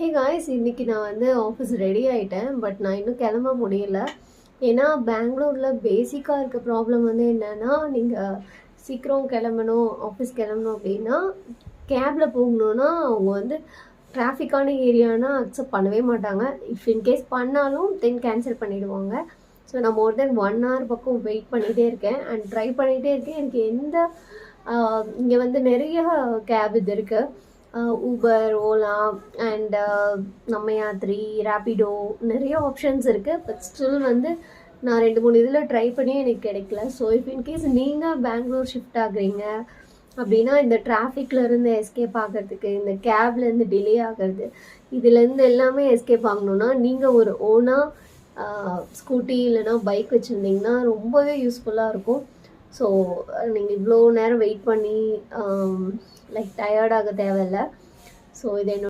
Hey guys, இன்னைக்கு நான் வந்து ஆஃபீஸ் ரெடி ஆகிட்டேன். பட் நான் இன்னும் கிளம்ப முடியல. ஏன்னா பெங்களூரில் பேசிக்காக இருக்க ப்ராப்ளம் வந்து என்னென்னா, நீங்கள் சீக்கிரம் கிளம்பணும், ஆஃபீஸ் கிளம்பணும் அப்படின்னா கேபில் போகணுன்னா அவங்க வந்து டிராஃபிக்கான ஏரியானா அக்செப்ட் பண்ணவே மாட்டாங்க. இஃப் இன்கேஸ் பண்ணாலும் கேன்சல் பண்ணிவிடுவாங்க. ஸோ நான் மோர் தென் 1 hour பக்கம் வெயிட் பண்ணிகிட்டே இருக்கேன் அண்ட் ட்ரை பண்ணிகிட்டே இருக்கேன். எனக்கு இங்கே வந்து நிறைய கேப் இது இருக்குது. ஊபர், ஓலா அண்ட் நம்ம யாத்ரி, ரேபிடோ நிறைய ஆப்ஷன்ஸ் இருக்குது. பட் ஸ்டில் வந்து நான் 2-3 இதில் ட்ரை பண்ணி எனக்கு கிடைக்கல. ஸோ இஃப் இன்கேஸ் நீங்கள் பெங்களூர் ஷிஃப்ட் ஆகுறீங்க அப்படின்னா இந்த டிராஃபிக்லேருந்து எஸ்கேப் ஆகிறதுக்கு, இந்த கேப்லேருந்து டிலே ஆகிறது, இதுலேருந்து எல்லாமே எஸ்கேப் ஆகணுன்னா நீங்கள் ஒரு ஓனாக ஸ்கூட்டி இல்லைனா பைக் வச்சுருந்தீங்கன்னா ரொம்பவே யூஸ்ஃபுல்லாக இருக்கும். ஸோ நீங்கள் இவ்வளோ நேரம் வெயிட் பண்ணி லைக் டயர்டாக தேவையில்லை. ஸோ இதை